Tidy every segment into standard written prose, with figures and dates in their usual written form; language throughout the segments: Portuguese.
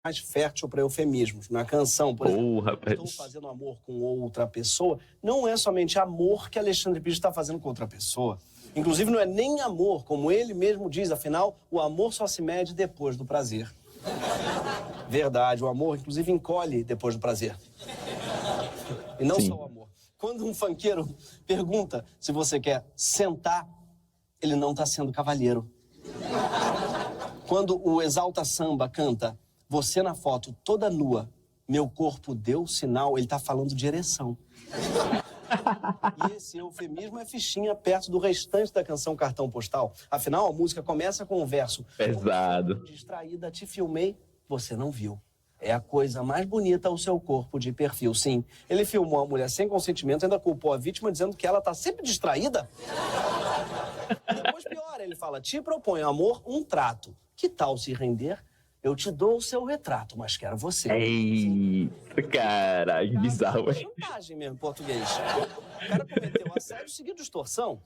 mais fértil para eufemismos. Na canção, por exemplo, rapaz. estou fazendo amor com outra pessoa, não é somente amor que Alexandre Pires está fazendo com outra pessoa. Inclusive, não é nem amor, como ele mesmo diz, afinal, o amor só se mede depois do prazer. Verdade, o amor, inclusive, encolhe depois do prazer. E não só o amor. Quando um funkeiro pergunta se você quer sentar, ele não está sendo cavalheiro. Quando o Exalta Samba canta, você na foto toda nua, meu corpo deu sinal, ele está falando de ereção. E esse eufemismo é fichinha perto do restante da canção Cartão Postal. Afinal, a música começa com um verso pesado. Distraída, te filmei, você não viu. É a coisa mais bonita o seu corpo de perfil. Sim, ele filmou a mulher sem consentimento, ainda culpou a vítima dizendo que ela está sempre distraída. E depois piora, ele fala, te proponho, amor, um trato. Que tal se render? Eu te dou o seu retrato, mas quero você. Eita, caralho, bizarro, é chantagem mesmo, em português. O cara cometeu assédio seguido de extorsão.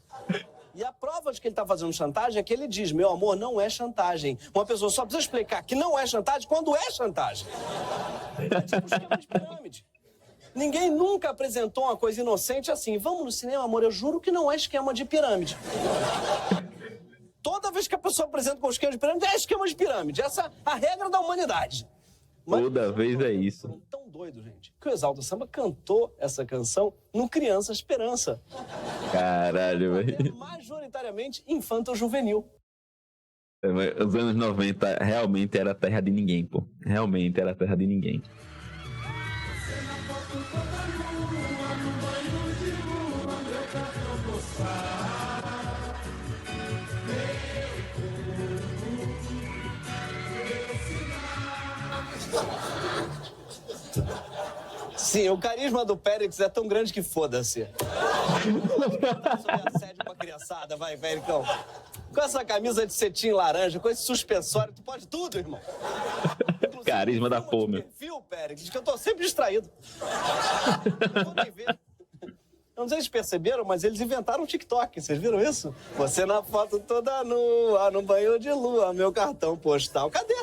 E a prova de que ele está fazendo chantagem é que ele diz, meu amor, não é chantagem. Uma pessoa só precisa explicar que não é chantagem quando é chantagem. É tipo um esquema de pirâmide. Ninguém nunca apresentou uma coisa inocente assim. Vamos no cinema, amor, eu juro que não é esquema de pirâmide. Toda vez que a pessoa apresenta com esquema de pirâmide, é esquema de pirâmide. Essa é a regra da humanidade. Mas toda vez é isso. Tão doido, gente, que o Exalta Samba cantou essa canção no Criança Esperança. Caralho, velho. Majoritariamente infanto-juvenil. Os anos 90 realmente era a terra de ninguém, pô. Realmente era a terra de ninguém. Sim, o carisma do Périx é tão grande que foda-se. Sobre assédio pra criançada, vai, Péricão. Com essa camisa de cetim laranja, com esse suspensório, tu pode tudo, irmão. Inclusive, carisma da porra, meu. Perfil, Périx, diz que eu tô sempre distraído. Podem ver. Eu não sei se vocês perceberam, mas eles inventaram o TikTok, vocês viram isso? Você na foto toda nua, no banho de lua, meu cartão postal. Cadê?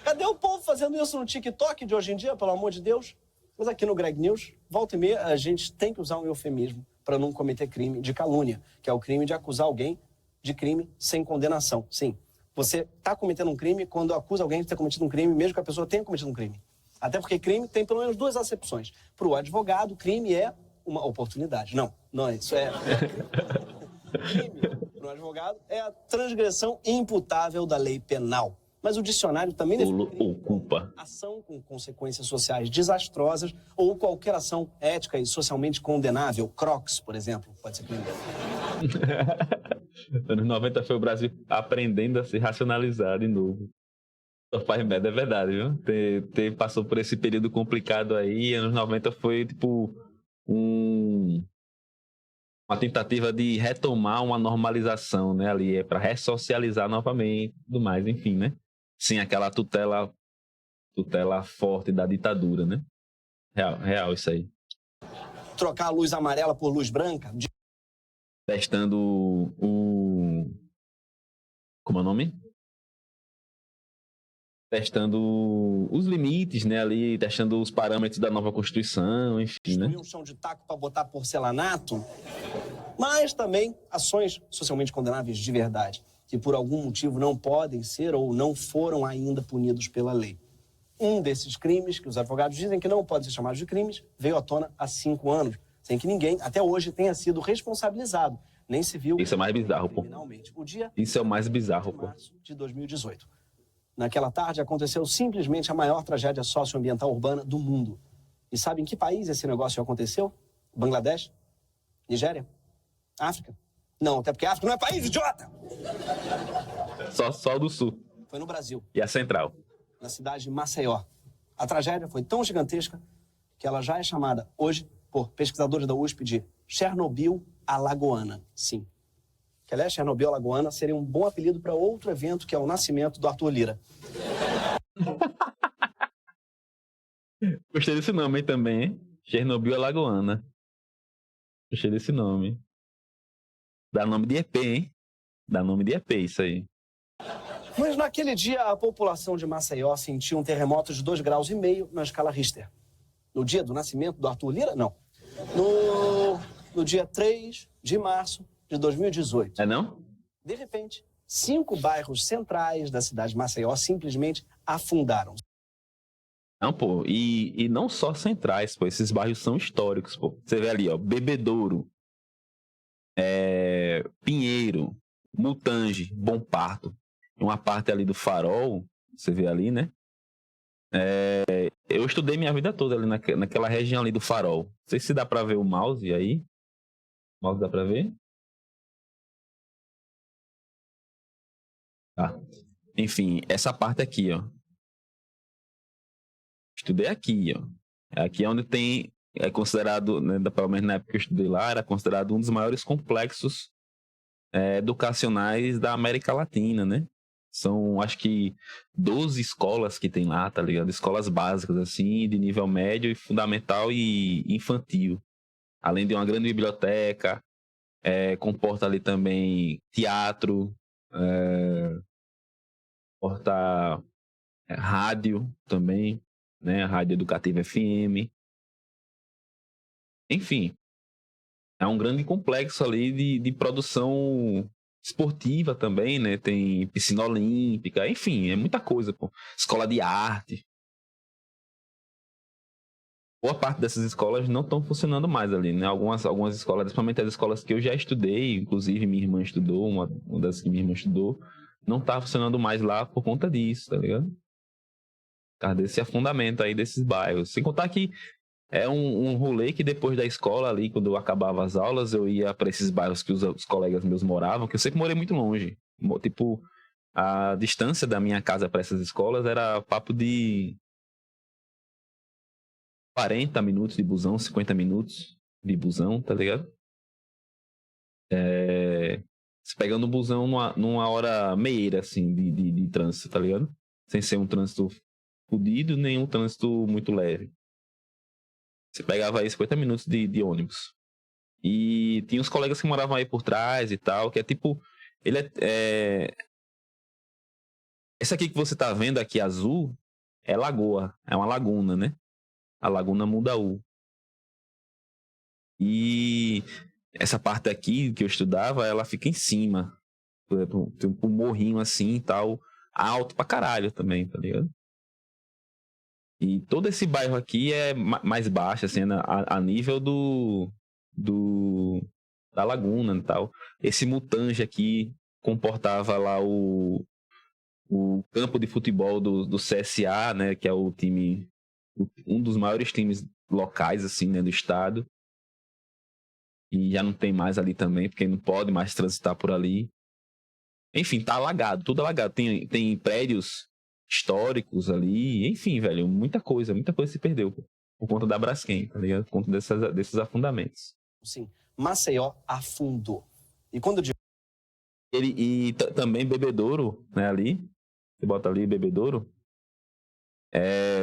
Cadê o povo fazendo isso no TikTok de hoje em dia, pelo amor de Deus? Mas aqui no Greg News, volta e meia, a gente tem que usar um eufemismo para não cometer crime de calúnia, que é o crime de acusar alguém de crime sem condenação. Sim, você está cometendo um crime quando acusa alguém de ter cometido um crime, mesmo que a pessoa tenha cometido um crime. Até porque crime tem pelo menos duas acepções. Para o advogado, crime é uma oportunidade. Não, isso é... Crime, para o advogado, é a transgressão imputável da lei penal. Mas o dicionário também define culpa. Ação com consequências sociais desastrosas ou qualquer ação ética e socialmente condenável. Crocs, por exemplo, pode ser crime. Anos 90 foi o Brasil aprendendo a se racionalizar de novo. Faz merda, é verdade, viu? Passou por esse período complicado aí. Anos 90 foi tipo uma tentativa de retomar uma normalização, né? Ali é para ressocializar novamente e tudo mais, enfim, né? Sem aquela tutela forte da ditadura, né? Real isso aí. Trocar a luz amarela por luz branca? Testando como é o nome? Testando os limites, né? Ali, testando os parâmetros da nova Constituição, enfim, né? Um chão de taco para botar porcelanato, mas também ações socialmente condenáveis de verdade, que por algum motivo não podem ser ou não foram ainda punidos pela lei. Um desses crimes, que os advogados dizem que não podem ser chamados de crimes, veio à tona há 5 anos, sem que ninguém, até hoje, tenha sido responsabilizado, nem civil. Isso é mais bizarro, pô. O dia Isso é o mais bizarro, de pô. março de 2018. Naquela tarde aconteceu simplesmente a maior tragédia socioambiental urbana do mundo. E sabe em que país esse negócio aconteceu? Bangladesh? Nigéria? África? Não, até porque a África não é país, idiota! Só do sul. Foi no Brasil. E a central. Na cidade de Maceió. A tragédia foi tão gigantesca que ela já é chamada hoje por pesquisadores da USP de Chernobyl alagoana. Sim. Que, aliás, Chernobyl alagoana seria um bom apelido para outro evento, que é o nascimento do Arthur Lira. Gostei desse nome aí também, hein? Chernobyl alagoana. Gostei desse nome. Dá nome de EP, hein? Dá nome de EP, isso aí. Mas naquele dia, a população de Maceió sentiu um terremoto de 2,5 graus na escala Richter. No dia do nascimento do Arthur Lira, não. No dia 3 de março de 2018. É não? De repente, 5 bairros centrais da cidade de Maceió simplesmente afundaram. Não, pô, e não só centrais, pô, esses bairros são históricos, pô. Você vê ali, ó, Bebedouro, Pinheiro, Mutange, Bom Parto, uma parte ali do Farol, você vê ali, né? Eu estudei minha vida toda ali naquela região ali do Farol. Não sei se dá pra ver o mouse aí. O mouse dá pra ver? Tá. Enfim, essa parte aqui, ó. Estudei aqui, ó. Aqui é onde tem, é considerado, né, pelo menos na época que eu estudei lá, era considerado um dos maiores complexos educacionais da América Latina, né? São, acho que, 12 escolas que tem lá, tá ligado? Escolas básicas, assim, de nível médio e fundamental e infantil. Além de uma grande biblioteca, comporta ali também teatro, comporta rádio também, né? Rádio Educativa FM. Enfim, é um grande complexo ali de produção esportiva também, né? Tem piscina olímpica, enfim, é muita coisa, pô. Escola de arte. Boa parte dessas escolas não estão funcionando mais ali, né? Algumas escolas, principalmente as escolas que eu já estudei, inclusive minha irmã estudou, uma das que minha irmã estudou, não tá funcionando mais lá por conta disso, tá ligado? Por causa desse afundamento aí desses bairros. Sem contar que é um rolê que depois da escola ali, quando eu acabava as aulas, eu ia para esses bairros que os colegas meus moravam, que eu sempre morei muito longe. Tipo, a distância da minha casa para essas escolas era papo de 40 minutos de busão, 50 minutos de busão, tá ligado? Você pegando o busão numa hora meia, assim, de trânsito, tá ligado? Sem ser um trânsito fodido, nem um trânsito muito leve. Você pegava aí 50 minutos de ônibus. E tinha uns colegas que moravam aí por trás e tal, que é tipo... Ele esse aqui que você tá vendo aqui, azul, é lagoa. É uma laguna, né? A Laguna Mundaú. E essa parte aqui que eu estudava, ela fica em cima. Tem um morrinho assim e tal, alto pra caralho também, tá ligado? E todo esse bairro aqui é mais baixo, assim, a nível da laguna e tal. Esse Mutange aqui comportava lá o campo de futebol do CSA, né, que é o time, um dos maiores times locais, assim, né, do estado. E já não tem mais ali também, porque não pode mais transitar por ali. Enfim, tá alagado, tudo alagado. Tem prédios históricos ali, enfim, velho, muita coisa se perdeu por conta da Braskem, tá ligado? Por conta desses afundamentos. Sim, Maceió afundou. E quando eu digo... Também Bebedouro, né, ali, você bota ali Bebedouro,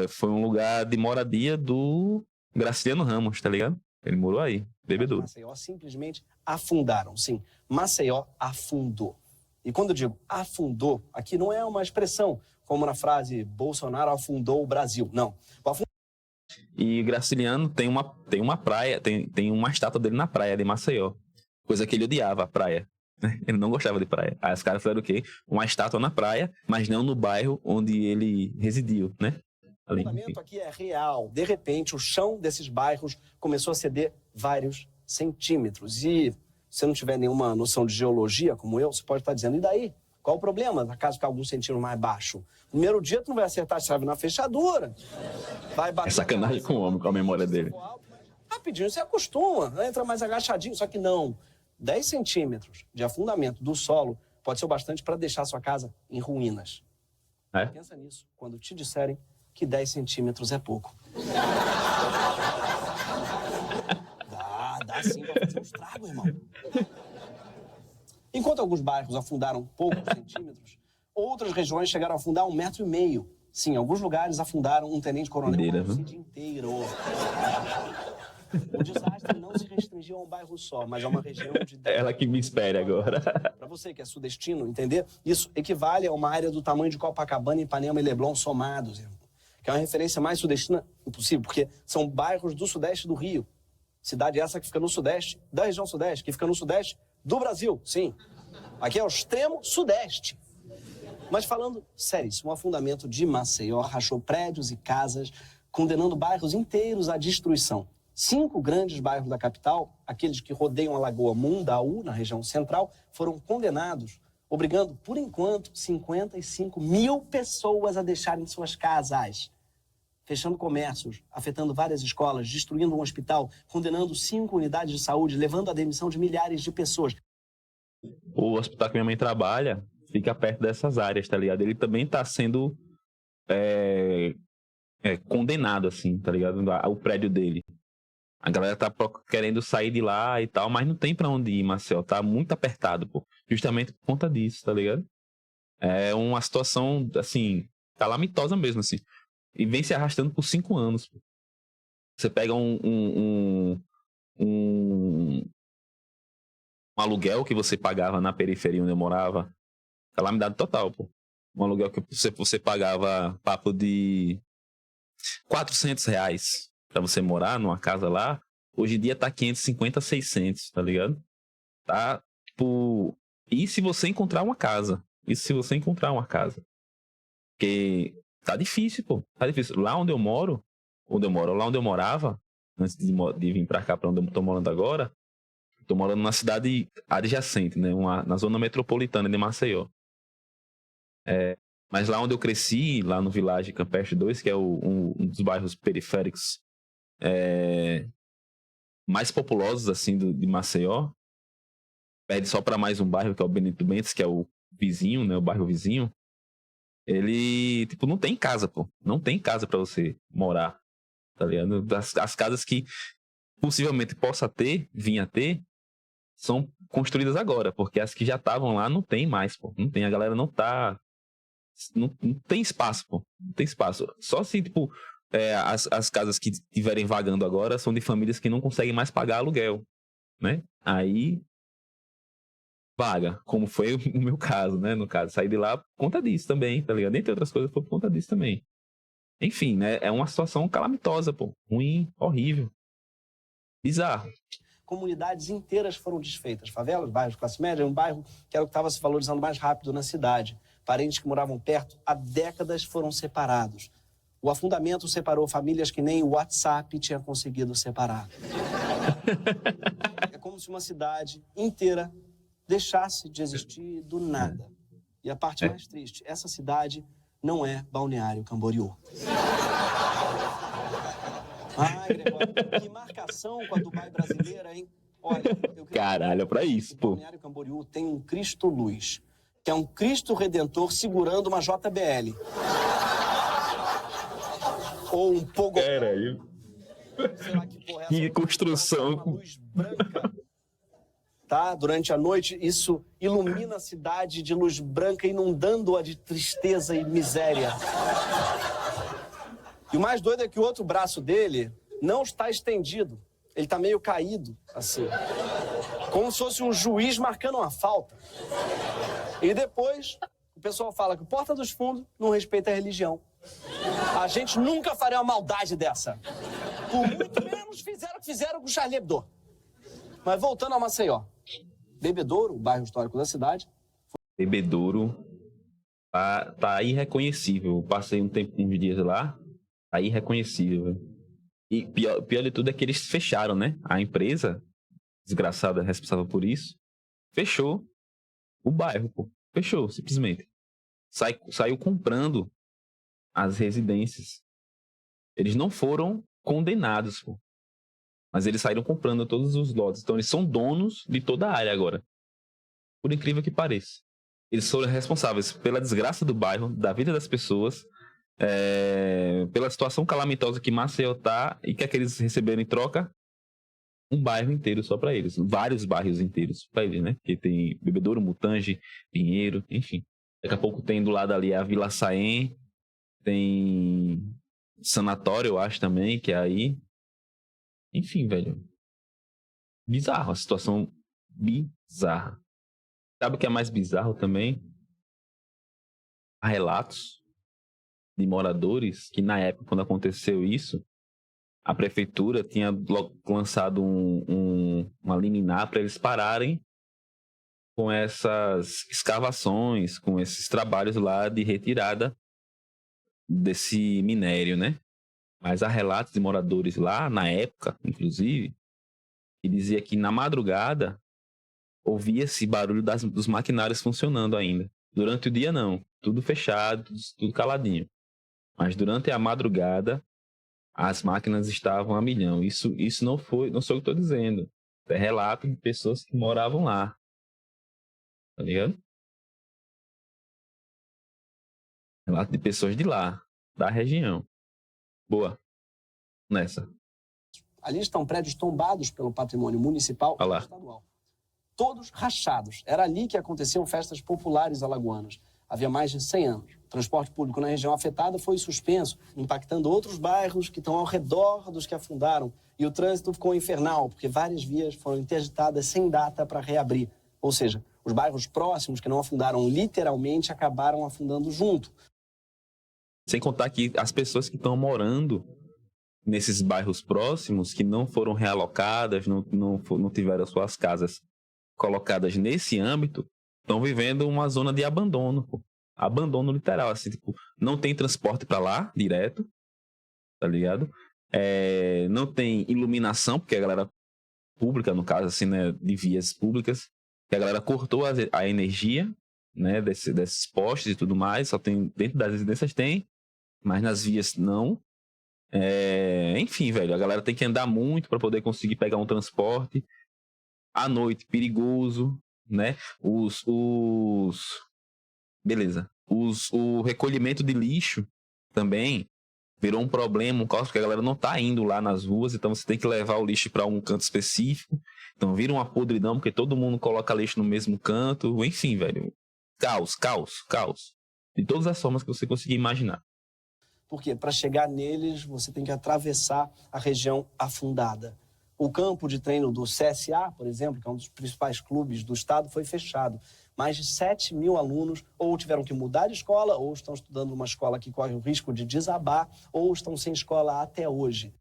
foi um lugar de moradia do Graciliano Ramos, tá ligado? Ele morou aí, Bebedouro. Maceió simplesmente afundaram, sim, Maceió afundou. E quando eu digo afundou, aqui não é uma expressão como na frase Bolsonaro afundou o Brasil, não. E Graciliano tem uma praia, tem uma estátua dele na praia de Maceió. Coisa que ele odiava, a praia. Ele não gostava de praia. Aí os caras fizeram o quê? Uma estátua na praia, mas não no bairro onde ele residiu, né? O fundamento aqui é real. De repente, o chão desses bairros começou a ceder vários centímetros. E se você não tiver nenhuma noção de geologia, como eu, você pode estar dizendo, e daí? Qual o problema, caso ficar alguns centímetros mais baixo? Primeiro dia, tu não vai acertar a chave na fechadura. Vai bater. É sacanagem com o homem, com a memória dele. Rapidinho, você acostuma, entra mais agachadinho, só que não. 10 centímetros de afundamento do solo pode ser o bastante para deixar sua casa em ruínas. Pensa nisso quando te disserem que 10 centímetros é pouco. Dá sim pra fazer um estrago, irmão. Enquanto alguns bairros afundaram poucos centímetros, outras regiões chegaram a afundar 1,5 metro. Sim, alguns lugares afundaram um tenente-coronel o dia inteiro. O desastre não se restringiu a um bairro só, mas a uma região de... Ela que me espere agora. Para você que é sudestino entender, isso equivale a uma área do tamanho de Copacabana, Ipanema e Leblon somados, irmão. Que é uma referência mais sudestina impossível, porque são bairros do sudeste do Rio. Cidade essa que fica no sudeste, da região sudeste, que fica no sudeste do Brasil, sim. Aqui é o extremo sudeste. Mas falando sério, um afundamento de Maceió rachou prédios e casas, condenando bairros inteiros à destruição. 5 grandes bairros da capital, aqueles que rodeiam a Lagoa Mundaú, na região central, foram condenados, obrigando, por enquanto, 55 mil pessoas a deixarem suas casas, fechando comércios, afetando várias escolas, destruindo um hospital, condenando 5 unidades de saúde, levando à demissão de milhares de pessoas. O hospital que minha mãe trabalha fica perto dessas áreas, tá ligado? Ele também tá sendo condenado, assim, tá ligado? O prédio dele. A galera tá querendo sair de lá e tal, mas não tem pra onde ir, Marcel. Tá muito apertado, pô. Justamente por conta disso, tá ligado? É uma situação, assim, calamitosa mesmo, assim. E vem se arrastando por 5 anos, pô. Você pega um aluguel que você pagava na periferia onde eu morava, calamidade total, pô. Um aluguel que você pagava papo de R$ 400 pra você morar numa casa lá, hoje em dia tá 550, 600, tá ligado? Tá, tipo... E se você encontrar uma casa? Porque tá difícil, pô. Tá difícil. Lá onde eu morava, antes de vir pra cá, pra onde eu tô morando agora, tô morando numa cidade adjacente, né? Na zona metropolitana de Maceió. Mas lá onde eu cresci, lá no Village Campestre 2, que é um dos bairros periféricos mais populosos, assim, de Maceió, perde só para mais um bairro, que é o Benito Bentes, que é o vizinho, né? O bairro vizinho. Ele, tipo, não tem casa, pô. Não tem casa para você morar, tá ligado? As casas que possivelmente vinha a ter, são construídas agora, porque as que já estavam lá não tem mais, pô. Não tem, a galera não tá... Não tem espaço, pô. Não tem espaço. Só se, tipo, as casas que estiverem vagando agora são de famílias que não conseguem mais pagar aluguel, né? Aí vaga, como foi o meu caso, né? No caso, saí de lá por conta disso também, tá ligado? Entre outras coisas, foi por conta disso também. Enfim, né? É uma situação calamitosa, pô. Ruim, horrível. Bizarro. Comunidades inteiras foram desfeitas. Favelas, bairros de classe média, um bairro que era o que estava se valorizando mais rápido na cidade. Parentes que moravam perto há décadas foram separados. O afundamento separou famílias que nem o WhatsApp tinha conseguido separar. É como se uma cidade inteira deixasse de existir do nada. E a parte mais triste, essa cidade não é Balneário Camboriú. Ai, Gregório, que marcação com a Dubai brasileira, hein? Olha, eu Caralho, é pra isso, pô. Balneário Camboriú tem um Cristo Luz, que é um Cristo Redentor segurando uma JBL. Ou um Pogo. Caralho. Será que, porra, Que construção. uma luz branca, tá? Durante a noite, isso ilumina a cidade de luz branca, inundando-a de tristeza e miséria. E o mais doido é que o outro braço dele não está estendido. Ele está meio caído, assim. Como se fosse um juiz marcando uma falta. E depois, o pessoal fala que o Porta dos Fundos não respeita a religião. A gente nunca faria uma maldade dessa. Por muito menos fizeram o que fizeram com o Charlie Hebdo. Mas voltando a Maceió. Bebedouro, o bairro histórico da cidade. Bebedouro tá irreconhecível. Eu passei uns dias lá, tá irreconhecível, velho. E pior de tudo é que eles fecharam, né? A empresa, desgraçada, responsável por isso, fechou o bairro, pô. Fechou, simplesmente. Saiu comprando as residências. Eles não foram condenados, pô. Mas eles saíram comprando todos os lotes. Então eles são donos de toda a área agora. Por incrível que pareça. Eles foram responsáveis pela desgraça do bairro, da vida das pessoas, pela situação calamitosa que Maceió tá, e que eles receberam em troca um bairro inteiro só para eles. Vários bairros inteiros para eles, né? Porque tem Bebedouro, Mutange, Pinheiro, enfim. Daqui a pouco tem do lado ali a Vila Saém, tem Sanatório, eu acho também, que é aí. Enfim, velho. Bizarro, a situação bizarra. Sabe o que é mais bizarro também? Há relatos de moradores que na época, quando aconteceu isso, a prefeitura tinha lançado uma liminar para eles pararem com essas escavações, com esses trabalhos lá de retirada desse minério, né? Mas há relatos de moradores lá, na época, inclusive, que dizia que na madrugada ouvia-se barulho dos maquinários funcionando ainda. Durante o dia, não. Tudo fechado, tudo caladinho. Mas durante a madrugada, as máquinas estavam a milhão. Isso não sou eu que estou dizendo. É relato de pessoas que moravam lá. Tá ligado? Relato de pessoas de lá, da região. Boa. Nessa. Ali estão prédios tombados pelo patrimônio municipal e estadual. Todos rachados. Era ali que aconteciam festas populares alagoanas. Havia mais de 100 anos. O transporte público na região afetada foi suspenso, impactando outros bairros que estão ao redor dos que afundaram. E o trânsito ficou infernal, porque várias vias foram interditadas sem data para reabrir. Ou seja, os bairros próximos que não afundaram literalmente acabaram afundando junto. Sem contar que as pessoas que estão morando nesses bairros próximos, que não foram realocadas, não tiveram suas casas colocadas nesse âmbito, estão vivendo uma zona de abandono. Pô. Abandono literal, assim, tipo, não tem transporte para lá, direto, tá ligado? Não tem iluminação, porque a galera pública, no caso, assim, né, de vias públicas, que a galera cortou a energia, né, desses postes e tudo mais, só tem, dentro das residências tem, mas nas vias não. Enfim, velho, a galera tem que andar muito para poder conseguir pegar um transporte. À noite, perigoso, né? Beleza. O recolhimento de lixo também virou um problema, um caos, porque a galera não tá indo lá nas ruas, então você tem que levar o lixo para um canto específico. Então vira uma podridão, porque todo mundo coloca lixo no mesmo canto. Enfim, velho. Caos, caos, caos. De todas as formas que você conseguir imaginar. Porque para chegar neles, você tem que atravessar a região afundada. O campo de treino do CSA, por exemplo, que é um dos principais clubes do estado, foi fechado. Mais de 7 mil alunos ou tiveram que mudar de escola, ou estão estudando numa escola que corre o risco de desabar, ou estão sem escola até hoje.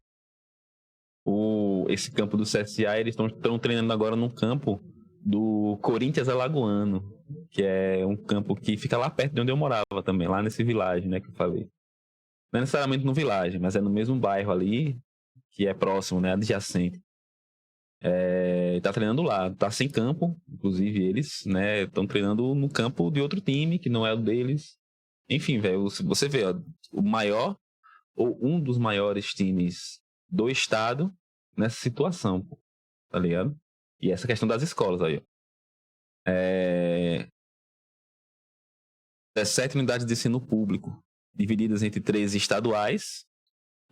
Esse campo do CSA, eles estão treinando agora num campo do Corinthians Alagoano, que é um campo que fica lá perto de onde eu morava também, lá nesse vilarejo, né, que eu falei. Não é necessariamente no vilarejo, mas é no mesmo bairro ali, que é próximo, né, adjacente. Tá treinando lá, tá sem campo, inclusive eles, né, estão treinando no campo de outro time, que não é o deles. Enfim, velho, você vê, ó, o maior, ou um dos maiores times do estado nessa situação, pô, tá ligado? E essa questão das escolas aí, ó. 17 unidades de ensino público, divididas entre 13 estaduais,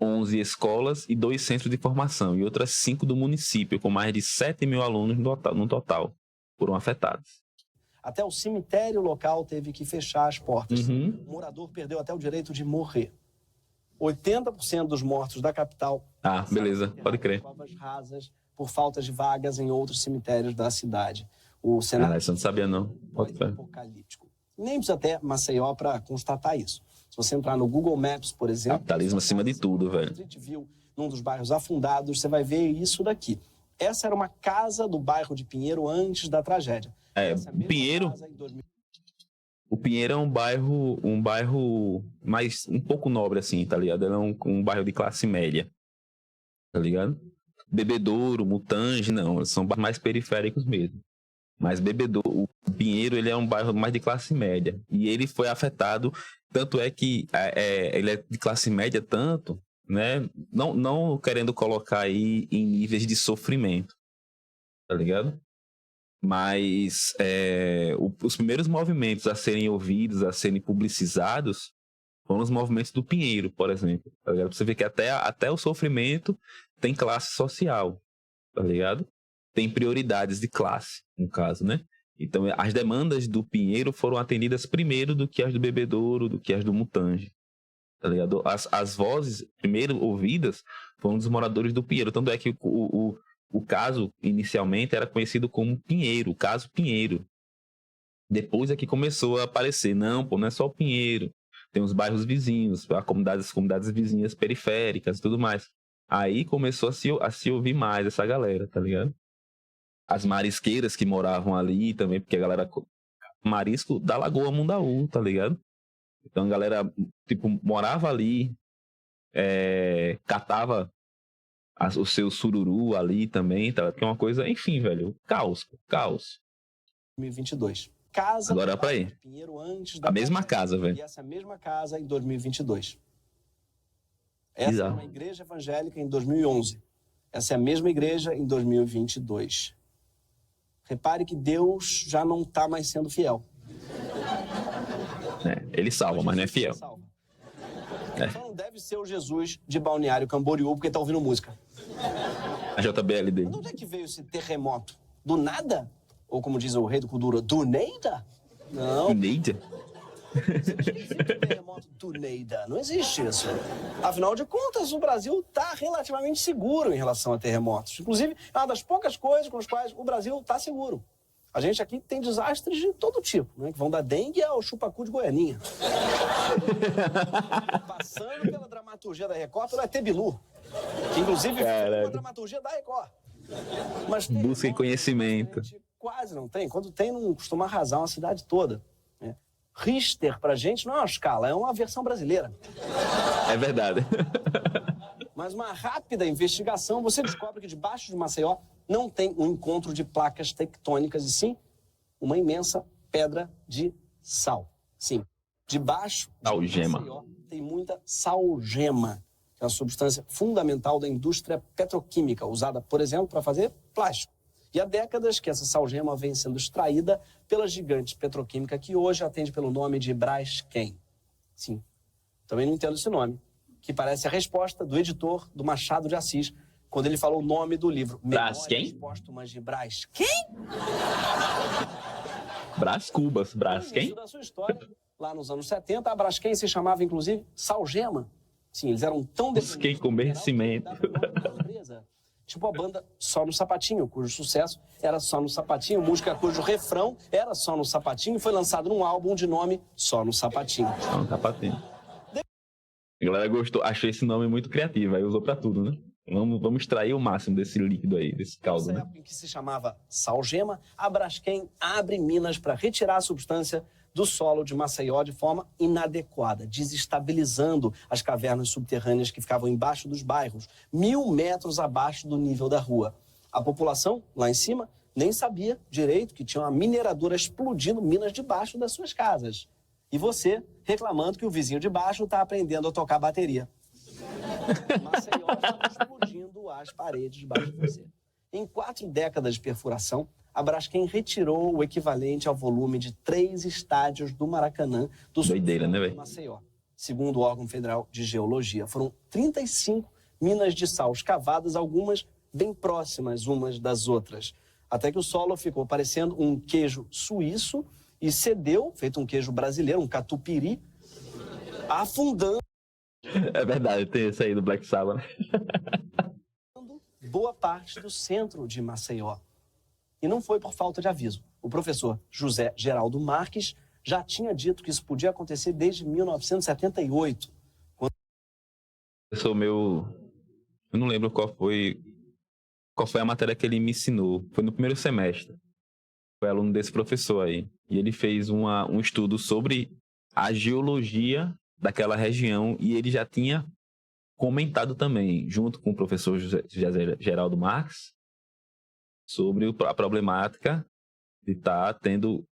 11 escolas e 2 centros de formação, e outras 5 do município, com mais de 7 mil alunos no total, foram afetados. Até o cemitério local teve que fechar as portas. Uhum. O morador perdeu até o direito de morrer. 80% dos mortos da capital... beleza, pode crer. ...covas rasas por falta de vagas em outros cemitérios da cidade. O cenário... Isso eu não sabia, não. Apocalíptico. Nem precisa até Maceió para constatar isso. Se você entrar no Google Maps, por exemplo... Capitalismo acima de tudo, velho. Street View, num dos bairros afundados, você vai ver isso daqui. Essa era uma casa do bairro de Pinheiro antes da tragédia. Pinheiro... O Pinheiro é um bairro mais um pouco nobre, assim, tá ligado? Ele é um bairro de classe média, tá ligado? Bebedouro, Mutange, não, eles são mais periféricos mesmo. Mas Bebedouro, o Pinheiro, ele é um bairro mais de classe média. E ele foi afetado, tanto é que ele é de classe média tanto, né? Não querendo colocar aí em níveis de sofrimento, tá ligado? Mas os primeiros movimentos a serem ouvidos, a serem publicizados, foram os movimentos do Pinheiro, por exemplo. Tá ligado? Você vê que até o sofrimento tem classe social, tá ligado? Tem prioridades de classe, no caso, né? Então, as demandas do Pinheiro foram atendidas primeiro do que as do Bebedouro, do que as do Mutange, tá ligado? As vozes, primeiro ouvidas, foram dos moradores do Pinheiro. Tanto é que o caso, inicialmente, era conhecido como Pinheiro, o caso Pinheiro. Depois é que começou a aparecer, não, pô, não é só o Pinheiro. Tem os bairros vizinhos, as comunidades vizinhas periféricas e tudo mais. Aí começou a se ouvir mais essa galera, tá ligado? As marisqueiras que moravam ali também, porque a galera... Marisco da Lagoa Mundaú, tá ligado? Então a galera, tipo, morava ali, catava o seu sururu ali também, tá? Que é uma coisa, enfim, velho, caos. 2022. Casa Agora pra aí. Pinheiro antes da A mesma casa, velho. E essa mesma casa em 2022. Essa Exato. é uma igreja evangélica em 2011. Essa é a mesma igreja em 2022. Repare que Deus já não está mais sendo fiel. Ele salva, mas não é fiel. Salva. Então não deve ser o Jesus de Balneário Camboriú, porque está ouvindo música. A JBL dele. Mas de onde é que veio esse terremoto? Do nada? Ou como diz o rei do Kuduro, do Neida? Não. Neida? Existe terremoto do Neida. Não existe isso. Afinal de contas, o Brasil está relativamente seguro em relação a terremotos. Inclusive, é uma das poucas coisas com as quais o Brasil está seguro. A gente aqui tem desastres de todo tipo, né? Que vão da dengue ao chupacu de Goianinha. Passando pela dramaturgia da Record, pelo ET Bilu, que inclusive foi uma dramaturgia da Record. Mas busquem conhecimento. Quase não tem. Quando tem, não costuma arrasar uma cidade toda. Né? Richter, pra gente, não é uma escala, é uma versão brasileira. É verdade. Mas uma rápida investigação, você descobre que debaixo de Maceió não tem um encontro de placas tectônicas, e sim uma imensa pedra de sal. Sim, debaixo de Maceió tem muita salgema, que é uma substância fundamental da indústria petroquímica, usada, por exemplo, para fazer plástico. E há décadas que essa salgema vem sendo extraída pela gigante petroquímica que hoje atende pelo nome de Braskem. Sim, também não entendo esse nome, que parece a resposta do editor do Machado de Assis, quando ele falou o nome do livro. Braskem? Póstumas de Braskem? Brás Cubas, Braskem? Da sua história, lá nos anos 70, a Braskem se chamava, inclusive, Salgema. Sim, eles eram tão... Busquei conhecimento. Tipo a banda Só no Sapatinho, cujo sucesso era Só no Sapatinho, música cujo refrão era Só no Sapatinho, e foi lançado num álbum de nome Só no Sapatinho. Só no Sapatinho. A galera gostou, achou esse nome muito criativo, aí usou pra tudo, né? Vamos extrair o máximo desse líquido aí, desse caldo, né? Nessa época em que se chamava Salgema, a Braskem abre minas para retirar a substância do solo de Maceió de forma inadequada, desestabilizando as cavernas subterrâneas que ficavam embaixo dos bairros, 1.000 metros abaixo do nível da rua. A população, lá em cima, nem sabia direito que tinha uma mineradora explodindo minas debaixo das suas casas. E você reclamando que o vizinho de baixo está aprendendo a tocar bateria. Maceió está explodindo as paredes debaixo de você. Em 4 décadas de perfuração, a Braskem retirou o equivalente ao volume de 3 estádios do Maracanã do Doideira, né, velho? Maceió. Segundo o órgão federal de geologia, foram 35 minas de sal escavadas, algumas bem próximas umas das outras. Até que o solo ficou parecendo um queijo suíço e cedeu, feito um queijo brasileiro, um catupiry, afundando. É verdade, tem esse aí do Black Sabbath. Boa parte do centro de Maceió. E não foi por falta de aviso. O professor José Geraldo Marques já tinha dito que isso podia acontecer desde 1978. Eu não lembro qual foi a matéria que ele me ensinou. Foi no primeiro semestre. Foi aluno desse professor aí. E ele fez um estudo sobre a geologia daquela região e ele já tinha comentado também, junto com o professor José Geraldo Marques, sobre a problemática de estar tendo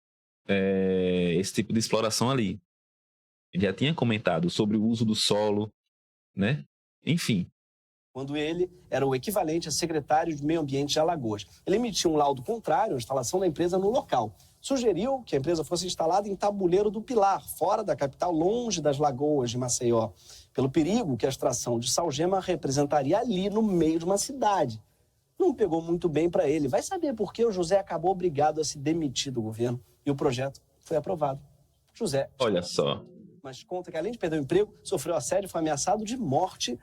esse tipo de exploração ali. Ele já tinha comentado sobre o uso do solo, né? Enfim. Quando ele era o equivalente a secretário de Meio Ambiente de Alagoas. Ele emitiu um laudo contrário à instalação da empresa no local. Sugeriu que a empresa fosse instalada em Tabuleiro do Pilar, fora da capital, longe das lagoas de Maceió, pelo perigo que a extração de salgema representaria ali no meio de uma cidade. Não pegou muito bem para ele. Vai saber por que o José acabou obrigado a se demitir do governo e o projeto foi aprovado. José. Olha só. mas conta que além de perder o emprego, sofreu assédio, foi ameaçado de morte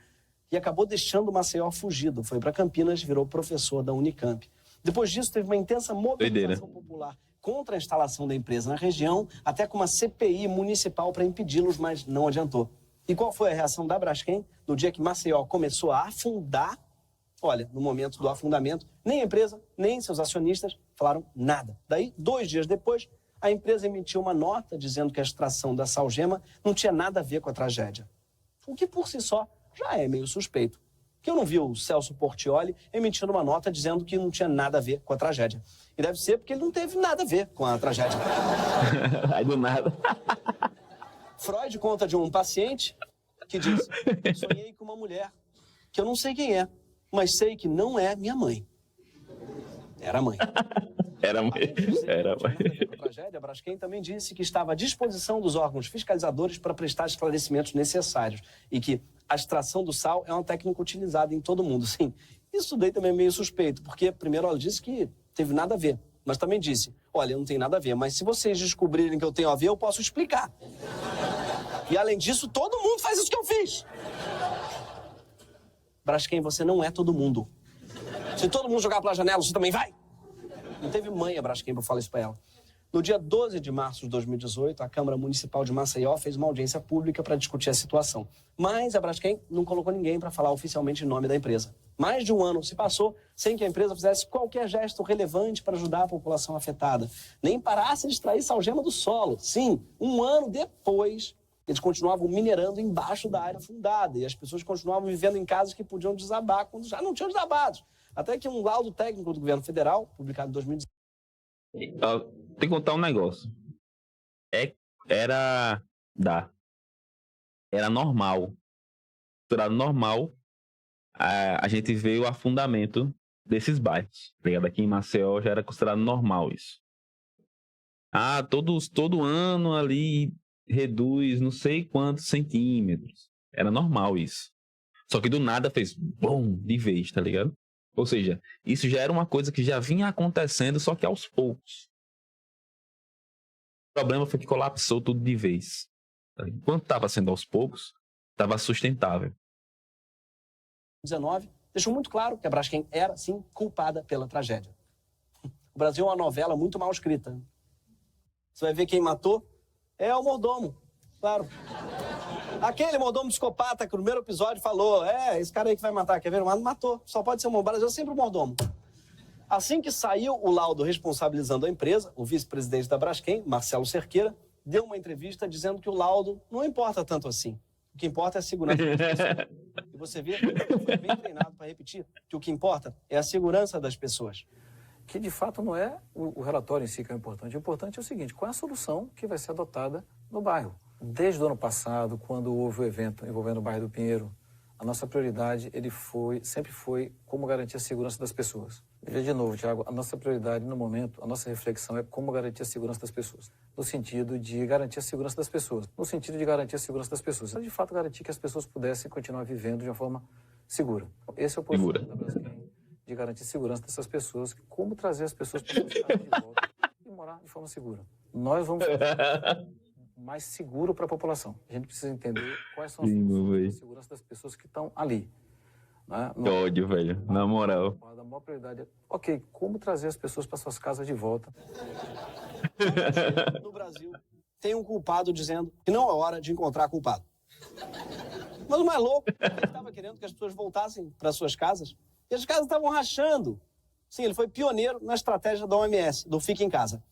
e acabou deixando o Maceió fugido. Foi para Campinas, virou professor da Unicamp. Depois disso, teve uma intensa mobilização popular contra a instalação da empresa na região, até com uma CPI municipal para impedi-los, mas não adiantou. E qual foi a reação da Braskem no dia que Maceió começou a afundar? Olha, no momento do afundamento, nem a empresa, nem seus acionistas falaram nada. Daí, 2 dias depois, a empresa emitiu uma nota dizendo que a extração da salgema não tinha nada a ver com a tragédia. O que, por si só, já é meio suspeito. Que eu não vi o Celso Portiolli emitindo uma nota dizendo que não tinha nada a ver com a tragédia. E deve ser porque ele não teve nada a ver com a tragédia. Aí do nada. Freud conta de um paciente que diz: sonhei com uma mulher que eu não sei quem é, mas sei que não é minha mãe. Era a mãe. Era mãe. Era mãe. A tragédia, a Braskem também disse que estava à disposição dos órgãos fiscalizadores para prestar esclarecimentos necessários e que a extração do sal é uma técnica utilizada em todo mundo. Sim, isso daí também é meio suspeito, porque primeiro ela disse que teve nada a ver, mas também disse: olha, não tem nada a ver, mas se vocês descobrirem que eu tenho a ver, eu posso explicar. E além disso, todo mundo faz isso que eu fiz. Braskem, você não é todo mundo. Se todo mundo jogar pela janela, você também vai. Não teve mãe a Braskem para falar isso para ela. No dia 12 de março de 2018, a Câmara Municipal de Maceió fez uma audiência pública para discutir a situação. Mas a Braskem não colocou ninguém para falar oficialmente em nome da empresa. Mais de um ano se passou sem que a empresa fizesse qualquer gesto relevante para ajudar a população afetada. Nem parasse de extrair salgema do solo. Sim, um ano depois, eles continuavam minerando embaixo da área fundada. E as pessoas continuavam vivendo em casas que podiam desabar quando já não tinham desabado. Até que um laudo técnico do governo federal, publicado em 2019... Tem que contar um negócio. Era normal. Era normal a gente ver o afundamento desses bairros. Aqui em Maceió já era considerado normal isso. Todo ano ali reduz não sei quantos centímetros. Era normal isso. Só que do nada fez bom de vez, tá ligado? Ou seja, isso já era uma coisa que já vinha acontecendo, só que aos poucos. O problema foi que colapsou tudo de vez. Enquanto estava sendo aos poucos, estava sustentável. 19 deixou muito claro que a Braskem era, sim, culpada pela tragédia. O Brasil é uma novela muito mal escrita. Você vai ver quem matou é o mordomo, claro. Aquele mordomo psicopata que no primeiro episódio falou: esse cara aí que vai matar, quer ver? Mas matou, só pode ser o Brasil, é sempre o mordomo. Assim que saiu o laudo responsabilizando a empresa, o vice-presidente da Braskem, Marcelo Cerqueira, deu uma entrevista dizendo que o laudo não importa tanto assim. O que importa é a segurança das pessoas. E você vê, ele foi bem treinado para repetir que o que importa é a segurança das pessoas. Que de fato não é o relatório em si que é importante. O importante é o seguinte: qual é a solução que vai ser adotada no bairro? Desde o ano passado, quando houve o evento envolvendo o bairro do Pinheiro, a nossa prioridade sempre foi como garantir a segurança das pessoas. Veja de novo, Tiago, a nossa prioridade no momento, a nossa reflexão é como garantir a segurança das pessoas. No sentido de garantir a segurança das pessoas. No sentido de garantir a segurança das pessoas. De fato, garantir que as pessoas pudessem continuar vivendo de uma forma segura. Esse é o posicionamento da Braskem, de garantir a segurança dessas pessoas, como trazer as pessoas para suas casas de volta e morar de forma segura. Nós vamos fazer mais seguro para a população. A gente precisa entender quais são as soluções de segurança das pessoas que estão ali. Né? Que ódio, velho. Na moral. A maior prioridade é, ok, como trazer as pessoas para suas casas de volta. No Brasil, tem um culpado dizendo que não é hora de encontrar culpado. Mas o mais louco é que ele estava querendo que as pessoas voltassem para suas casas e as casas estavam rachando. Sim, ele foi pioneiro na estratégia da OMS, do Fique em Casa.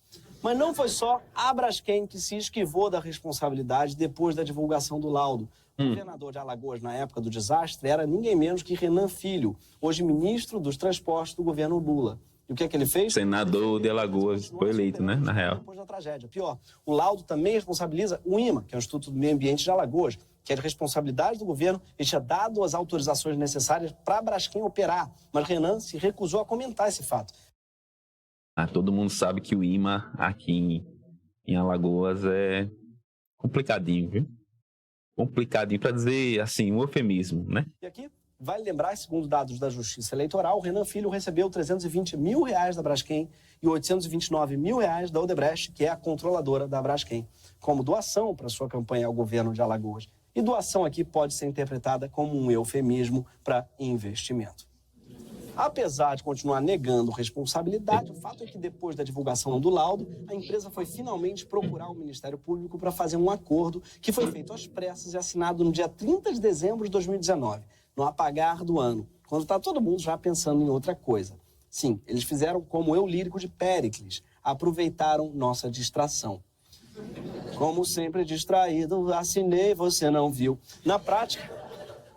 Mas não foi só a Braskem que se esquivou da responsabilidade depois da divulgação do laudo. O governador de Alagoas, na época do desastre, era ninguém menos que Renan Filho, hoje ministro dos Transportes do governo Lula. E o que é que ele fez? Senador de Alagoas, foi eleito, né, na real. Depois da tragédia. Pior, o laudo também responsabiliza o IMA, que é o Instituto do Meio Ambiente de Alagoas, que é de responsabilidade do governo e tinha dado as autorizações necessárias para a Braskem operar. Mas Renan se recusou a comentar esse fato. Todo mundo sabe que o IMA aqui em Alagoas é complicadinho, viu? Complicadinho, para dizer assim, um eufemismo, né? E aqui Vale lembrar que, segundo dados da Justiça Eleitoral, o Renan Filho recebeu R$320 mil da Braskem e R$829 mil da Odebrecht, que é a controladora da Braskem, como doação para sua campanha ao governo de Alagoas. E doação aqui pode ser interpretada como um eufemismo para investimento. Apesar de continuar negando responsabilidade, o fato é que depois da divulgação do laudo, a empresa foi finalmente procurar o Ministério Público para fazer um acordo que foi feito às pressas e assinado no dia 30 de dezembro de 2019, no apagar do ano, quando está todo mundo já pensando em outra coisa. Sim, eles fizeram como eu lírico de Péricles, aproveitaram nossa distração. Como sempre distraído, assinei, você não viu. Na prática,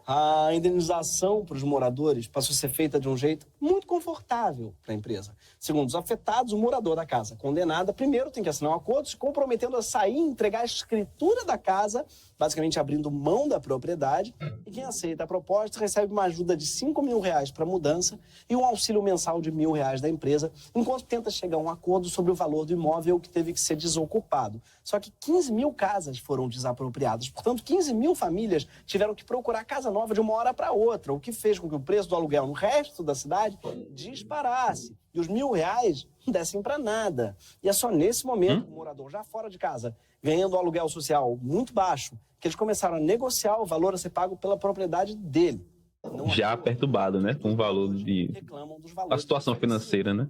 a indenização para os moradores passou a ser feita de um jeito muito confortável para a empresa. Segundo os afetados, o morador da casa condenada primeiro tem que assinar um acordo se comprometendo a sair e entregar a escritura da casa, basicamente abrindo mão da propriedade, e quem aceita a proposta recebe uma ajuda de R$5 mil para a mudança e um auxílio mensal de R$1.000 da empresa, enquanto tenta chegar a um acordo sobre o valor do imóvel que teve que ser desocupado. Só que 15 mil casas foram desapropriadas, portanto 15 mil famílias tiveram que procurar casa nova de uma hora para outra, o que fez com que o preço do aluguel no resto da cidade disparasse e os R$1.000 não dessem para nada. E é só nesse momento, o morador já fora de casa, ganhando um aluguel social muito baixo, que eles começaram a negociar o valor a ser pago pela propriedade dele. Não já perturbado, né? Com o valor de... reclamam dos valores a situação financeira, né?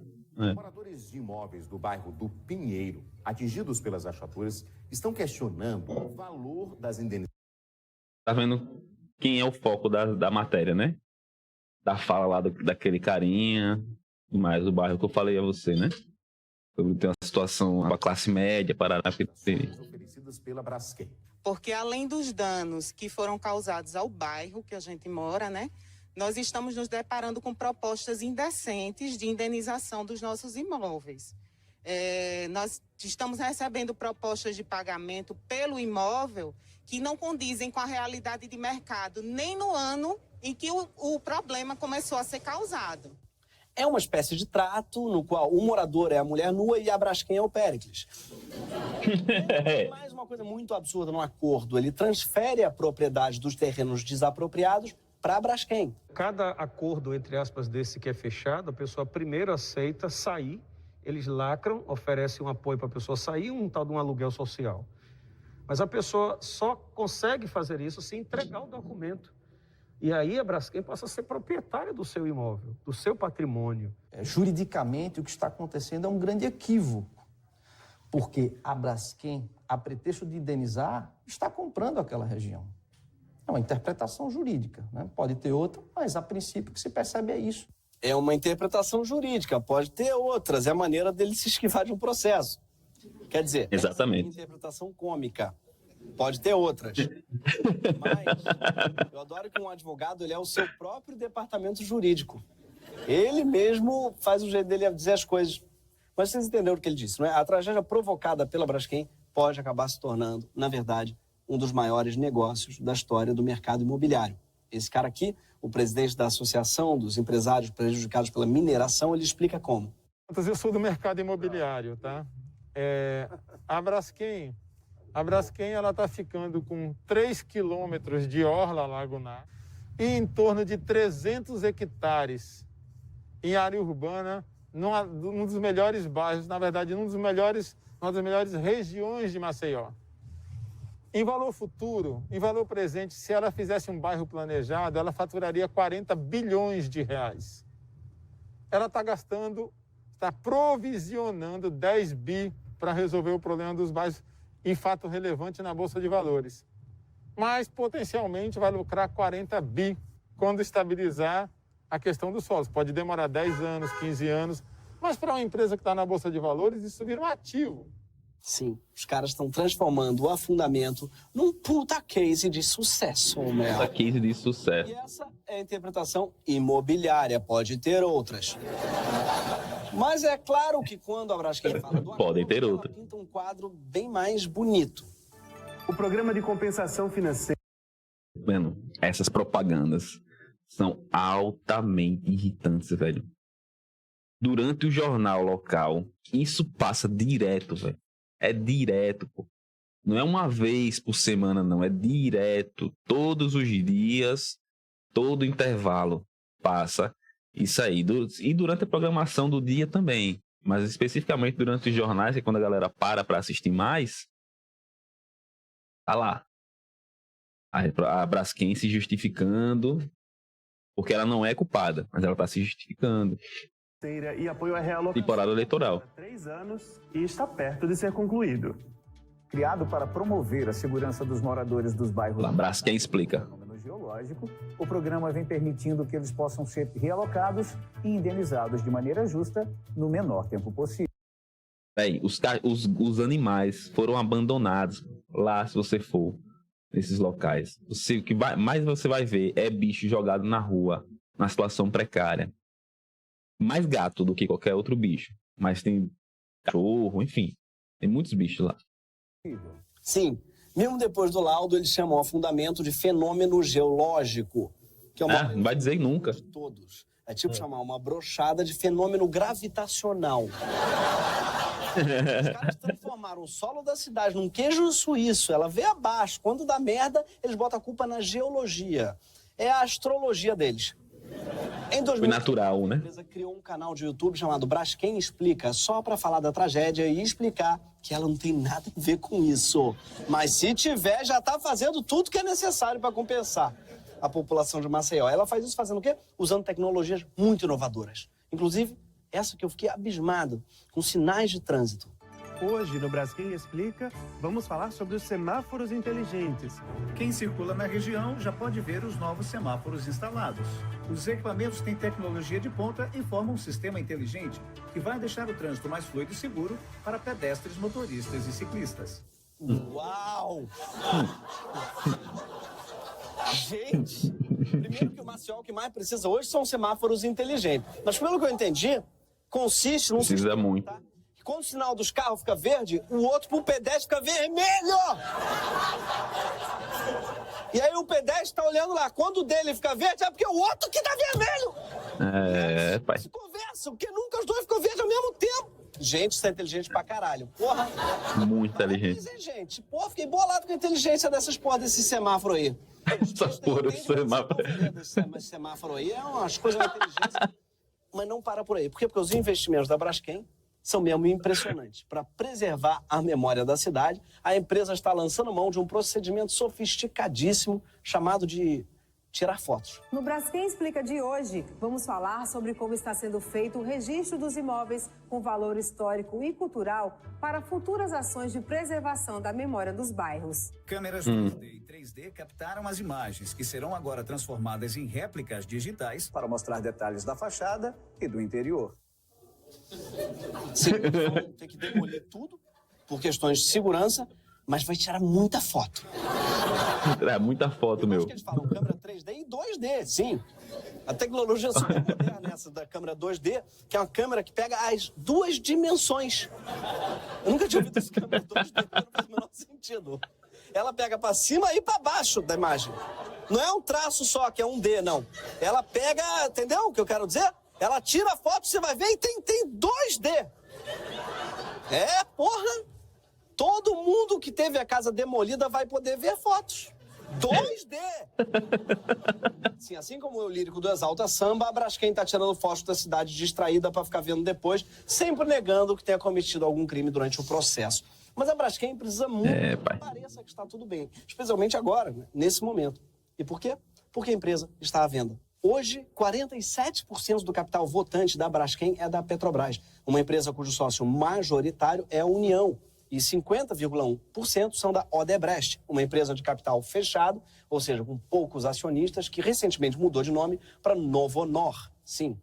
Moradores de imóveis do bairro do Pinheiro, atingidos pelas rachaturas, estão questionando o valor das indenizações. Tá vendo quem é o foco da matéria, né? Da fala lá daquele carinha, mais do bairro que eu falei a você, né? Sobre ter uma situação, a classe média, Paraná, oferecidas pela Braskem. Porque além dos danos que foram causados ao bairro que a gente mora, né? Nós estamos nos deparando com propostas indecentes de indenização dos nossos imóveis. Nós estamos recebendo propostas de pagamento pelo imóvel que não condizem com a realidade de mercado, nem no ano em que o problema começou a ser causado. É uma espécie de trato no qual o morador é a mulher nua e a Braskem é o Péricles. Mais uma coisa muito absurda no acordo, ele transfere a propriedade dos terrenos desapropriados para a Braskem. Cada acordo, entre aspas, desse que é fechado, a pessoa primeiro aceita sair, eles lacram, oferecem um apoio para a pessoa sair, um tal de um aluguel social. Mas a pessoa só consegue fazer isso se entregar o documento. E aí a Braskem passa a ser proprietária do seu imóvel, do seu patrimônio. Juridicamente, o que está acontecendo é um grande equívoco, porque a Braskem, a pretexto de indenizar, está comprando aquela região. É uma interpretação jurídica, né? Pode ter outra, mas a princípio o que se percebe é isso. É uma interpretação jurídica, pode ter outras, é a maneira dele se esquivar de um processo. Quer dizer, exatamente. É uma interpretação cômica. Pode ter outras. Mas eu adoro que um advogado ele é o seu próprio departamento jurídico. Ele mesmo faz o jeito dele dizer as coisas. Mas vocês entenderam o que ele disse, não é? A tragédia provocada pela Braskem pode acabar se tornando, na verdade, um dos maiores negócios da história do mercado imobiliário. Esse cara aqui, o presidente da Associação dos Empresários Prejudicados pela Mineração, ele explica como. Eu sou do mercado imobiliário, tá? A Braskem ela está ficando com 3 quilômetros de orla lagunar e em torno de 300 hectares em área urbana, num dos melhores bairros, na verdade, uma das melhores regiões de Maceió. Em valor futuro, em valor presente, se ela fizesse um bairro planejado, ela faturaria 40 bilhões de reais. Ela está provisionando 10 bi para resolver o problema dos bairros em fato relevante na Bolsa de Valores. Mas, potencialmente, vai lucrar 40 bi quando estabilizar a questão dos solos. Pode demorar 10 anos, 15 anos, mas para uma empresa que está na Bolsa de Valores, isso vira um ativo. Sim, os caras estão transformando o afundamento num puta case de sucesso, né? Puta case de sucesso. E essa é a interpretação imobiliária, pode ter outras. Mas é claro que quando a Braskem fala do podem ter ela outra. pinta um quadro bem mais bonito. O programa de compensação financeira. Mano, essas propagandas são altamente irritantes, velho. Durante o jornal local, isso passa direto, velho. É direto, pô. Não é uma vez por semana, não. É direto. Todos os dias todo intervalo passa isso aí. E durante a programação do dia também. Mas especificamente durante os jornais, que é quando a galera para assistir mais, tá lá. A Braskem se justificando, porque ela não é culpada, mas ela tá se justificando. E apoio à realocação Temporada eleitoral. há 3 anos e está perto de ser concluído. Criado para promover a segurança dos moradores dos bairros. A Braskem explica. Geológico, o programa vem permitindo que eles possam ser realocados e indenizados de maneira justa no menor tempo possível. Bem, os animais foram abandonados lá, se você for nesses locais. O que mais você vai ver é bicho jogado na rua, na situação precária. Mais gato do que qualquer outro bicho. Mas tem cachorro, enfim. Tem muitos bichos lá. Sim. Mesmo depois do laudo, eles chamam o fundamento de fenômeno geológico. Que é uma Não vai dizer nunca. de todos. É tipo chamar uma brochada de fenômeno gravitacional. Os caras transformaram o solo da cidade num queijo suíço. Ela veio abaixo. Quando dá merda, eles botam a culpa na geologia. É a astrologia deles. Em 2000, Foi natural, né? a empresa criou um canal de YouTube chamado Braskem Explica, só para falar da tragédia e explicar que ela não tem nada a ver com isso. Mas se tiver, já está fazendo tudo que é necessário para compensar a população de Maceió. Ela faz isso fazendo o quê? Usando tecnologias muito inovadoras. Inclusive, essa que eu fiquei abismado, com sinais de trânsito. Hoje, no Braskem Explica, vamos falar sobre os semáforos inteligentes. Quem circula na região já pode ver os novos semáforos instalados. Os equipamentos têm tecnologia de ponta e formam um sistema inteligente que vai deixar o trânsito mais fluido e seguro para pedestres, motoristas e ciclistas. Uau! Gente, primeiro que o Maceió o que mais precisa hoje são semáforos inteligentes. Mas pelo que eu entendi, consiste num Precisa sistema, muito. tá? Que quando o sinal dos carros fica verde, o outro pro pedestre fica vermelho! E aí o pedestre tá olhando lá. Quando o dele fica verde, é porque o outro que tá vermelho! É, pai. Se conversam, porque nunca os dois ficam verdes ao mesmo tempo. Gente, isso é inteligente pra caralho. Porra! Muito inteligente. Mas, gente, porra, fiquei bolado com a inteligência dessas porra desse semáforo aí. Essa porra desse semáforo. Esse semáforo aí é umas coisas da inteligência. Mas não para por aí. Por quê? Porque os investimentos da Braskem são mesmo impressionantes. Para preservar a memória da cidade, a empresa está lançando mão de um procedimento sofisticadíssimo chamado de tirar fotos. No Braskem Explica de hoje, vamos falar sobre como está sendo feito o registro dos imóveis com valor histórico e cultural para futuras ações de preservação da memória dos bairros. Câmeras 2D e 3D captaram as imagens, que serão agora transformadas em réplicas digitais Para mostrar detalhes da fachada e do interior. Sim, vão ter que demolir tudo por questões de segurança, mas vai tirar muita foto. É muita foto, meu. Acho que eles falam câmera 3D e 2D, sim. A tecnologia super moderna essa da câmera 2D, que é uma câmera que pega as duas dimensões. Eu nunca tinha ouvido essa câmera 2D, porque não faz o menor sentido. Ela pega pra cima e pra baixo da imagem. Não é um traço só, que é um D, não. Ela pega, entendeu o que eu quero dizer? Ela tira a foto, você vai ver, e tem 2D. É, porra. Todo mundo que teve a casa demolida vai poder ver fotos. 2D! Sim, assim como o lírico do Exalta Samba, a Braskem tá tirando fotos da cidade distraída para ficar vendo depois, sempre negando que tenha cometido algum crime durante o processo. Mas a Braskem precisa muito que pareça que está tudo bem, especialmente agora, né, nesse momento. E por quê? Porque a empresa está à venda. Hoje, 47% do capital votante da Braskem é da Petrobras, uma empresa cujo sócio majoritário é a União. E 50,1% são da Odebrecht, uma empresa de capital fechado, ou seja, com poucos acionistas, que recentemente mudou de nome para Novonor. Sim,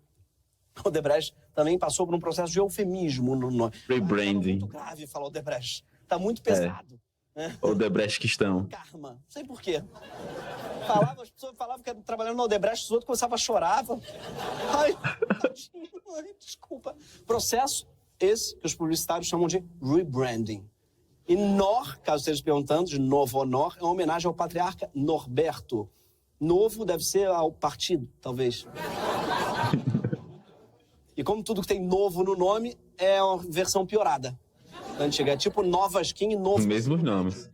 a Odebrecht também passou por um processo de eufemismo no nome. Rebranding. Tá muito grave falar Odebrecht. Tá muito pesado. Né? Odebrecht que estão. Karma. Não sei por quê. As pessoas falavam que trabalhando no Odebrecht, os outros começavam a chorar. Ai, tadinho, ai, desculpa. Processo esse que os publicitários chamam de rebranding. E Nor, caso esteja perguntando, de Novonor, é uma homenagem ao patriarca Norberto. Novo deve ser ao partido, talvez. E como tudo que tem novo no nome, é uma versão piorada da antiga. É tipo Nova Skin e Novo. Os mesmos nomes.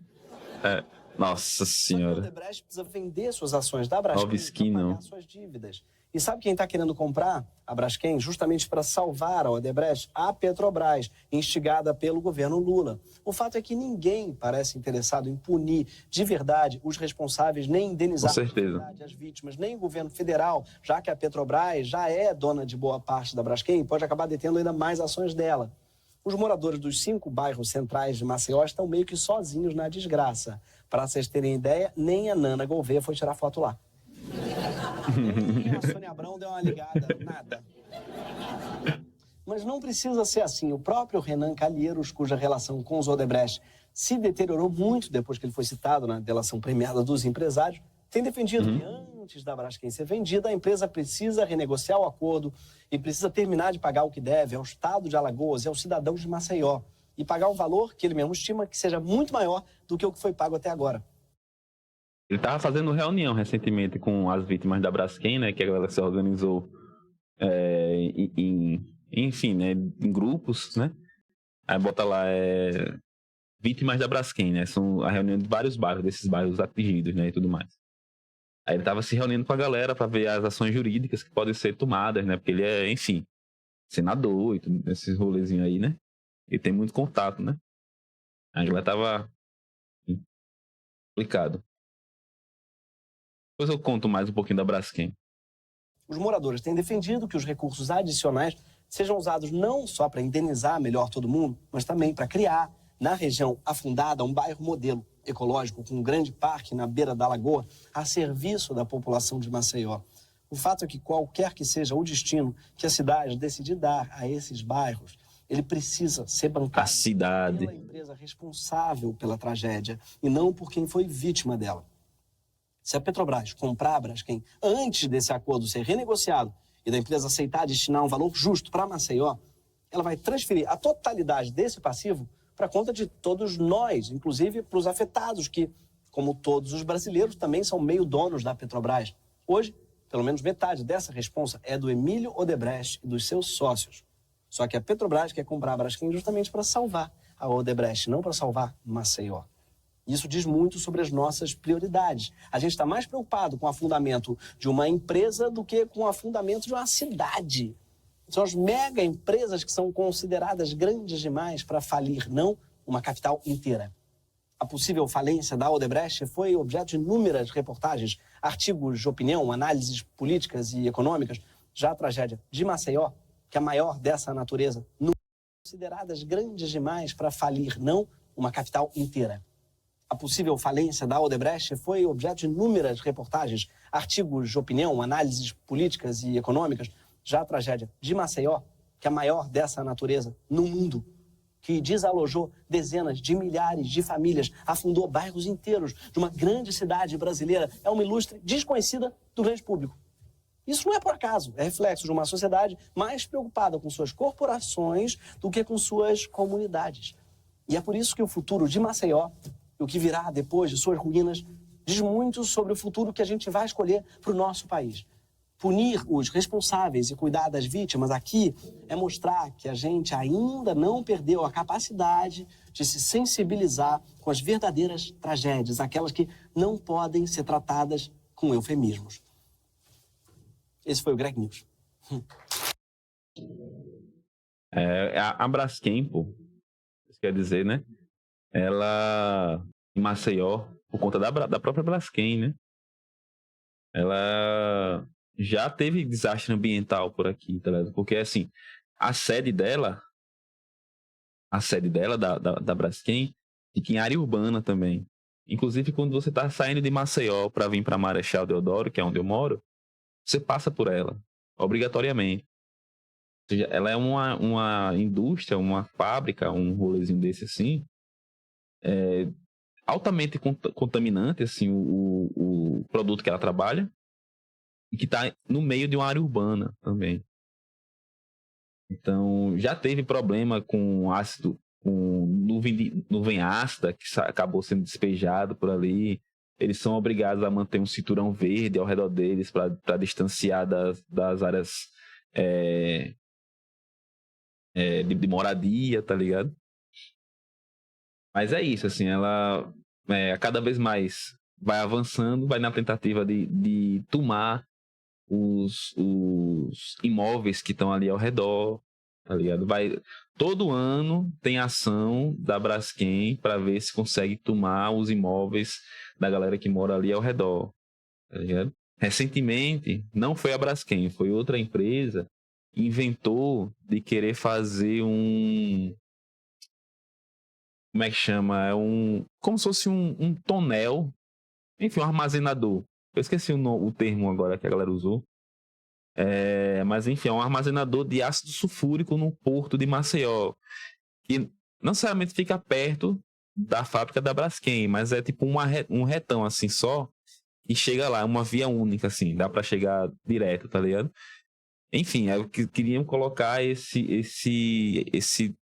É. Nossa A senhora. Odebrecht precisa vender suas ações da Braskem Nova skin, para não. pagar suas dívidas. E sabe quem está querendo comprar a Braskem justamente para salvar a Odebrecht? A Petrobras, instigada pelo governo Lula. O fato é que ninguém parece interessado em punir de verdade os responsáveis, nem indenizar Com certeza. de verdade as vítimas, nem o governo federal, já que a Petrobras já é dona de boa parte da Braskem e pode acabar detendo ainda mais ações dela. Os moradores dos 5 bairros centrais de Maceió estão meio que sozinhos na desgraça. Para vocês terem ideia, nem a Nana Gouveia foi tirar foto lá. Nem a Sônia Abrão deu uma ligada, nada. Mas não precisa ser assim. O próprio Renan Calheiros, cuja relação com os Odebrecht se deteriorou muito depois que ele foi citado na delação premiada dos empresários, tem defendido que antes da Braskem ser vendida, a empresa precisa renegociar o acordo e precisa terminar de pagar o que deve ao Estado de Alagoas e aos cidadãos de Maceió e pagar um valor que ele mesmo estima que seja muito maior do que o que foi pago até agora. Ele estava fazendo reunião recentemente com as vítimas da Braskem, né? Que a galera se organizou enfim, né? Em grupos, né? Aí bota lá, vítimas da Braskem, né? São a reunião de vários bairros, desses bairros atingidos, né? E tudo mais. Aí ele estava se reunindo com a galera para ver as ações jurídicas que podem ser tomadas, né? Porque ele é, enfim, senador e tudo, esses rolezinhos aí, né? Ele tem muito contato, né? A galera tava complicado. Depois eu conto mais um pouquinho da Braskem. Os moradores têm defendido que os recursos adicionais sejam usados não só para indenizar melhor todo mundo, mas também para criar, na região afundada, um bairro modelo ecológico com um grande parque na beira da lagoa a serviço da população de Maceió. O fato é que qualquer que seja o destino que a cidade decidir dar a esses bairros, ele precisa ser bancado pela empresa responsável pela tragédia e não por quem foi vítima dela. Se a Petrobras comprar a Braskem antes desse acordo ser renegociado e da empresa aceitar destinar um valor justo para Maceió, ela vai transferir a totalidade desse passivo para a conta de todos nós, inclusive para os afetados, que, como todos os brasileiros, também são meio donos da Petrobras. Hoje, pelo menos metade dessa responsa é do Emílio Odebrecht e dos seus sócios. Só que a Petrobras quer comprar a Braskem justamente para salvar a Odebrecht, não para salvar Maceió. Isso diz muito sobre as nossas prioridades. A gente está mais preocupado com o afundamento de uma empresa do que com o afundamento de uma cidade. São as mega empresas que são consideradas grandes demais para falir, não uma capital inteira. A possível falência da Odebrecht foi objeto de inúmeras reportagens, artigos de opinião, análises políticas e econômicas. Já a tragédia de Maceió, que é a maior dessa natureza, não consideradas grandes demais para falir, não uma capital inteira. A possível falência da Odebrecht foi objeto de inúmeras reportagens, artigos de opinião, análises políticas e econômicas. Já a tragédia de Maceió, que é a maior dessa natureza no mundo, que desalojou dezenas de milhares de famílias, afundou bairros inteiros de uma grande cidade brasileira, é uma ilustre desconhecida do grande público. Isso não é por acaso, é reflexo de uma sociedade mais preocupada com suas corporações do que com suas comunidades. E é por isso que o futuro de Maceió, e o que virá depois de suas ruínas, diz muito sobre o futuro que a gente vai escolher para o nosso país. Punir os responsáveis e cuidar das vítimas aqui é mostrar que a gente ainda não perdeu a capacidade de se sensibilizar com as verdadeiras tragédias, aquelas que não podem ser tratadas com eufemismos. Esse foi o Greg News. A Braskem, pô, isso quer dizer, né? Ela, em Maceió, por conta da própria Braskem, né? Ela já teve desastre ambiental por aqui, tá ligado? Porque, assim, a sede dela, da Braskem, fica em área urbana também. Inclusive, quando você tá saindo de Maceió para vir para Marechal Deodoro, que é onde eu moro, você passa por ela, obrigatoriamente. Ou seja, ela é uma indústria, uma fábrica, um rolezinho desse assim, altamente contaminante, assim, o produto que ela trabalha, e que está no meio de uma área urbana também. Então, já teve problema com ácido, com nuvem ácida, que acabou sendo despejado por ali. Eles são obrigados a manter um cinturão verde ao redor deles para distanciar das áreas de moradia, tá ligado? Mas é isso, assim, ela cada vez mais vai avançando, vai na tentativa de tomar os imóveis que estão ali ao redor, tá ligado? Todo ano tem ação da Braskem para ver se consegue tomar os imóveis da galera que mora ali ao redor, tá ligado? Recentemente, não foi a Braskem, foi outra empresa, inventou de querer fazer como é que chama? Como se fosse um tonel, enfim, um armazenador. Eu esqueci o termo agora que a galera usou. Mas, enfim, é um armazenador de ácido sulfúrico no porto de Maceió, que não necessariamente fica perto da fábrica da Braskem, mas é tipo um retão assim só, e chega lá, é uma via única, assim, dá para chegar direto, tá ligado? Enfim, queriam colocar esse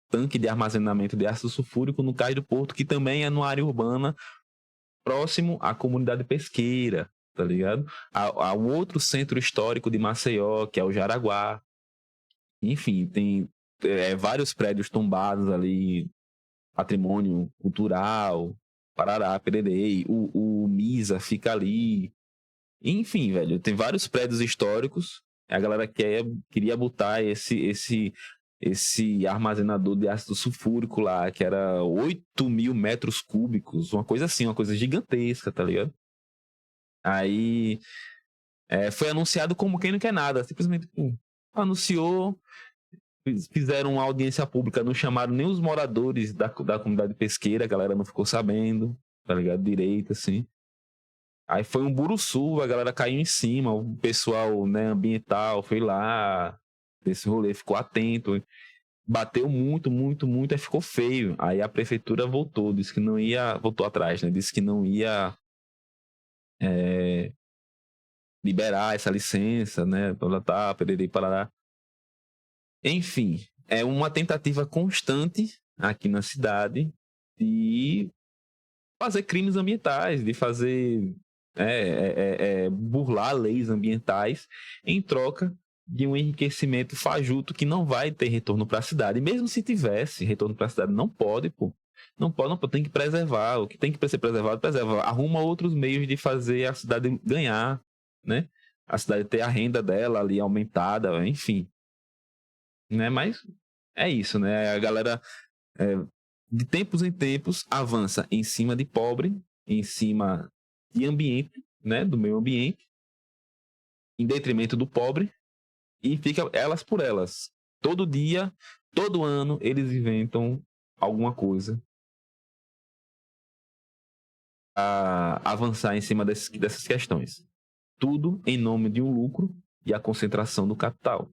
tanque de armazenamento de ácido sulfúrico no cais do porto, que também é numa área urbana, próximo à comunidade pesqueira, tá ligado? Ao outro centro histórico de Maceió, que é o Jaraguá. Enfim, tem vários prédios tombados ali, patrimônio cultural, Parará, Pererei, o Misa fica ali. Enfim, velho, tem vários prédios históricos. A galera queria botar esse armazenador de ácido sulfúrico lá, que era 8.000 metros cúbicos, uma coisa assim, uma coisa gigantesca, tá ligado? Aí foi anunciado como quem não quer nada, simplesmente anunciou, fizeram uma audiência pública, não chamaram nem os moradores da comunidade pesqueira, a galera não ficou sabendo, tá ligado? Direito, assim. Aí foi um buruçu, a galera caiu em cima, o pessoal, né, ambiental foi lá, desse rolê, ficou atento, bateu muito, aí ficou feio. Aí a prefeitura voltou, disse que não ia, voltou atrás, né, disse que não ia liberar essa licença, né, pererei, parará. Enfim, é uma tentativa constante aqui na cidade de fazer crimes ambientais, de fazer burlar leis ambientais em troca de um enriquecimento fajuto que não vai ter retorno para a cidade. E mesmo se tivesse retorno para a cidade, não pode, pô. Não pode, tem que preservar. O que tem que ser preservado, preserva. Arruma outros meios de fazer a cidade ganhar, né? A cidade ter a renda dela ali aumentada, enfim. Né? Mas é isso, né? A galera, de tempos em tempos, avança em cima de pobre, em cima de ambiente, né? Do meio ambiente, em detrimento do pobre, e fica elas por elas. Todo dia, todo ano, eles inventam alguma coisa a avançar em cima dessas questões. Tudo em nome de um lucro e a concentração do capital.